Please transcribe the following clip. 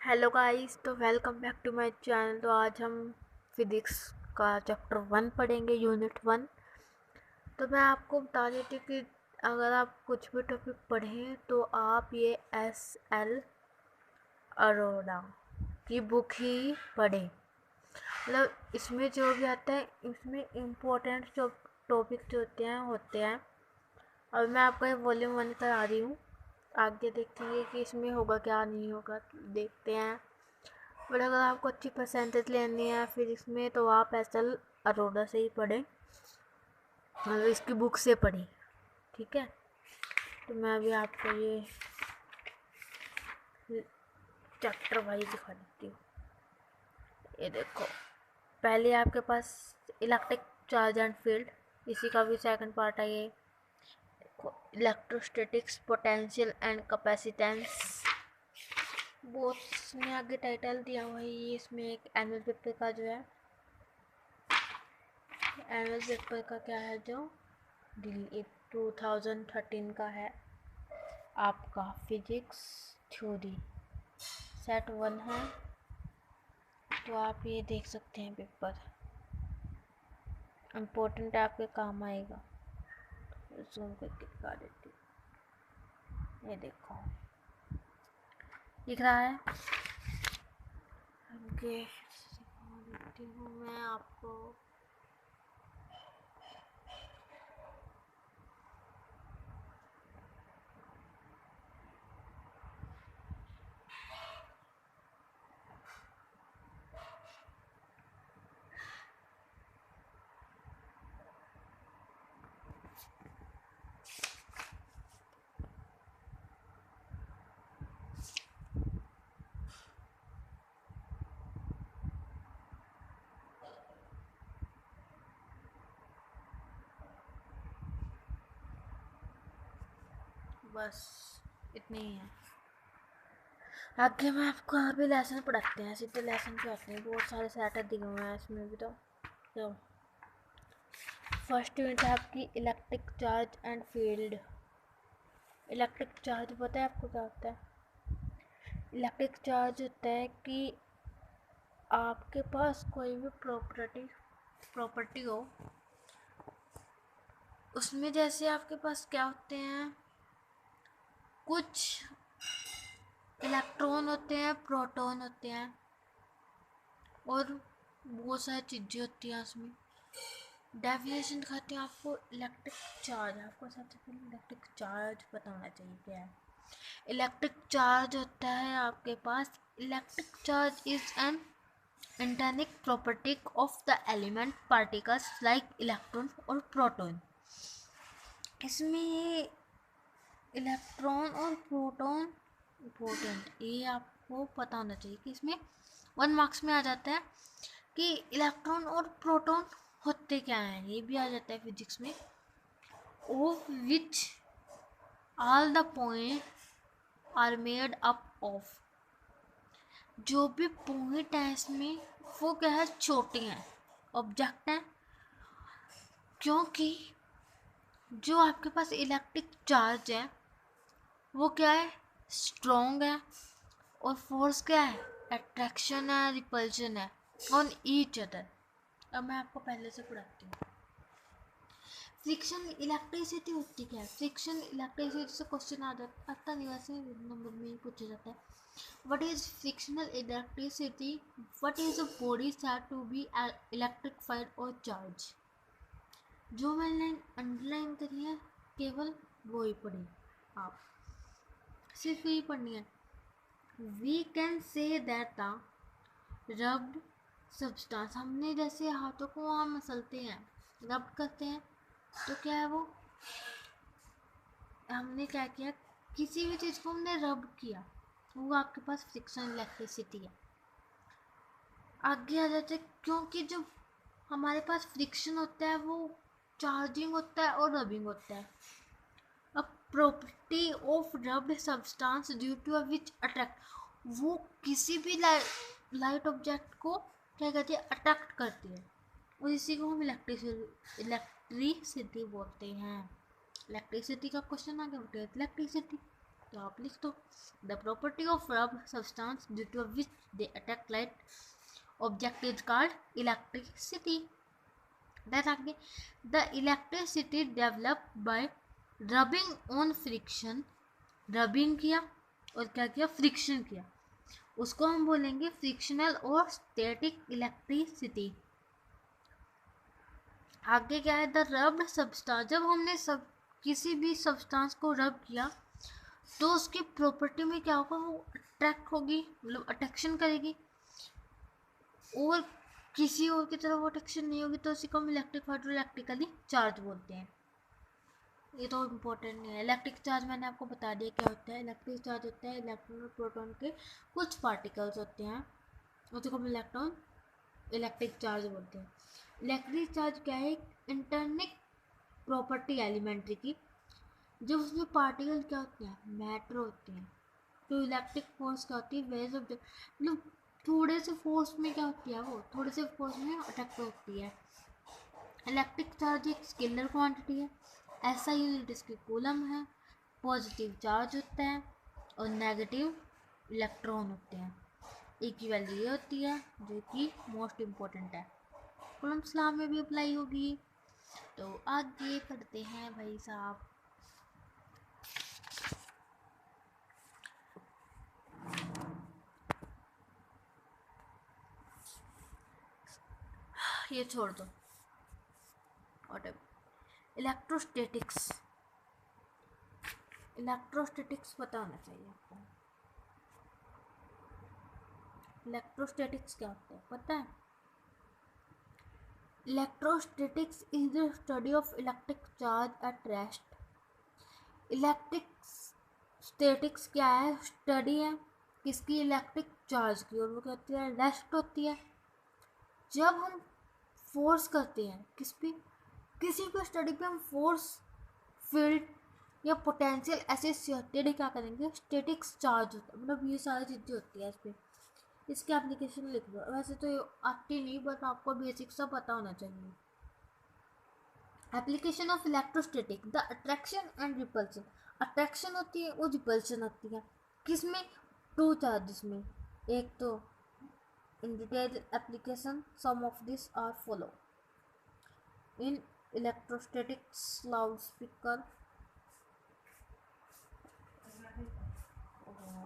Hello guys, तो welcome back to my channel. तो आज हम फिज़िक्स का चैप्टर 1 पढ़ेंगे, यूनिट 1। तो मैं आपको बता देती कि अगर आप कुछ भी टॉपिक पढ़ें तो आप ये एस.एल. अरोड़ा की बुक ही पढ़ें। मतलब इसमें जो भी आता है, इसमें इम्पोर्टेंट जो टॉपिक जो होते हैं। और मैं आपको ये वॉल्यूम 1 करा रही हूँ। आगे देखेंगे कि इसमें होगा क्या नहीं होगा, देखते हैं। बट अगर आपको अच्छी परसेंटेज लेनी है फिजिक्स में तो आप एस.एल. अरोड़ा से ही पढ़ें, मतलब इसकी बुक से पढ़ें, ठीक है। तो मैं अभी आपको ये चैप्टर वाइज दिखा देती हूँ। ये देखो, पहले आपके पास इलेक्ट्रिक चार्ज एंड फील्ड, इसी का भी सेकंड पार्ट है ये। देखो, electrostatics, potential and capacitance, both में आगे टाइटल दिया हुआ है। ये इसमें एक एनुअल पेपर का जो है, एनुअल पेपर का क्या है जो दिल्ली 2013 का है आपका, फिजिक्स थ्योरी सेट 1 है। तो आप ये देख सकते हैं, पेपर इम्पोर्टेंट है, आपके काम आएगा। जूम करके दिखा देती हूँ, ये देखो दिख रहा है। आगे दिखा देती हूँ मैं आपको। बस इतनी ही है। आगे मैं आपको और भी लेसन पढ़ाते हैं, सीधे लेसन पे आते हैं। बहुत सारे सेट दिए हुए हैं इसमें भी। तो फर्स्ट यूनिट है आपकी electric charge and field. Electric charge पता है आपको क्या होता है? इलेक्ट्रिक चार्ज होता है कि आपके पास कोई भी प्रॉपर्टी हो, उसमें जैसे आपके पास क्या होते हैं, कुछ इलेक्ट्रॉन होते हैं, प्रोटॉन होते हैं, और बहुत सारी चीज़ें होती हैं उसमें। डेफिनेशन दिखाते हैं आपको इलेक्ट्रिक चार्ज। आपको सबसे पहले इलेक्ट्रिक चार्ज पता होना चाहिए क्या है। इलेक्ट्रिक चार्ज होता है आपके पास, electric charge is an intrinsic property of the element particles like electron और प्रोटॉन। इसमें ये इलेक्ट्रॉन और प्रोटॉन इम्पोर्टेंट, ये आपको पता होना चाहिए कि इसमें 1 मार्क्स में आ जाता है कि इलेक्ट्रॉन और प्रोटॉन होते क्या हैं। ये भी आ जाता है फिजिक्स में। Of which all the point are made up of, जो भी पॉइंट है इसमें वो क्या है, छोटे हैं, ऑब्जेक्ट हैं। क्योंकि जो आपके पास इलेक्ट्रिक चार्ज है वो क्या है, स्ट्रॉन्ग है, और फोर्स क्या है, अट्रैक्शन है, रिपल्शन है ऑन ईच अदर। अब मैं आपको पहले से पढ़ाती हूँ। फ्रिक्शन इलेक्ट्रिसिटी होती क्या है? फ्रिक्शन इलेक्ट्रिसिटी से क्वेश्चन आता नहीं, वैसे नंबर में ही पूछा जाता है। What is frictional electricity? What is a body said to be electrified और चार्ज? जो मैंने अंडरलाइन करी है केवल वो ही पढ़ी, आप सिर्फ यही पढ़नी है। We can say that the rubbed substance, हमने जैसे हाथों को वहाँ मसलते हैं, रब करते हैं, तो क्या है वो, हमने क्या किया, किसी भी चीज़ को हमने रब किया, वो आपके पास फ्रिक्शन इलेक्ट्रिसिटी है। आगे आ जाते हैं, क्योंकि जब हमारे पास फ्रिक्शन होता है वो चार्जिंग होता है और रबिंग होता है। अब property of rubbed substance due to which attract, वो किसी भी लाइट ऑब्जेक्ट को क्या कहते हैं, अट्रैक्ट करती है, और इसी को हम इलेक्ट्रिसिटी बोलते हैं। इलेक्ट्रिसिटी का क्वेश्चन आ गया, इलेक्ट्रिसिटी। तो आप लिख दो the property of rub substance due to which they attract light object is called electricity. That आगे the electricity develop by rubbing on friction, rubbing किया और क्या किया, फ्रिक्शन किया, उसको हम बोलेंगे फ्रिक्शनल और स्टैटिक इलेक्ट्रिसिटी। आगे क्या है, द रब्ड सब्सटेंस, जब हमने सब किसी भी सब्सटेंस को रब किया तो उसकी प्रॉपर्टी में क्या होगा, वो अट्रैक्ट होगी, मतलब अट्रैक्शन करेगी, और किसी और की तरफ वो अट्रैक्शन नहीं होगी, तो उसी को हम इलेक्ट्रिक और इलेक्ट्रिकली चार्ज बोलते हैं। ये तो इम्पोर्टेंट नहीं है। इलेक्ट्रिक चार्ज मैंने आपको बता दिया क्या होता है। इलेक्ट्रिक चार्ज होता है इलेक्ट्रॉन और प्रोटॉन के कुछ पार्टिकल्स होते हैं, उसी को हम इलेक्ट्रिक चार्ज बोलते हैं। इलेक्ट्रिक चार्ज क्या है, इंटरनिक प्रॉपर्टी एलिमेंट्री की, जब उसमें पार्टिकल क्या होते हैं, मैटर होते हैं, तो इलेक्ट्रिक फोर्स क्या होती है, वेज ऑफ मतलब थोड़े से फोर्स में क्या होती है, वो थोड़े से फोर्स में अटैक होती है। इलेक्ट्रिक चार्ज एक स्केलर क्वांटिटी है, ऐसा यूनिट इसकी कूलम है। पॉजिटिव चार्ज होता है और नेगेटिव इलेक्ट्रॉन होते हैं। एक की वैल्यू ये होती है जो कि मोस्ट इम्पोर्टेंट है, कूलम्स लॉ में भी अप्लाई होगी। तो आगे पढ़ते हैं भाई साहब। ये छोड़ दो, और इलेक्ट्रोस्टैटिक्स, इलेक्ट्रोस्टैटिक्स पता होना चाहिए आपको। इलेक्ट्रोस्टैटिक्स क्या होता है पता है? Electrostatics is the study of electric charge at rest. Electric statics क्या है, स्टडी है किसकी, इलेक्ट्रिक चार्ज की, और वो क्या होती है, रेस्ट होती है। जब हम फोर्स करते हैं किस पे, किसी को स्टडी पे हम फोर्स, फील्ड या पोटेंशियल ऐसे स्टेडी क्या करेंगे, स्टैटिक्स चार्ज होता है, मतलब ये सारी चीज़ें होती है इस पर। इसके एप्लीकेशन लिख दो, वैसे तो आती नहीं बट आपको बेसिक सा पता होना चाहिए। Application of electrostatic, the attraction and repulsion, attraction होती है और रिपल्शन होती है, किसमें, टू चार्जेस में। एक तो in detail application some of this are follow in electrostatics, loud speaker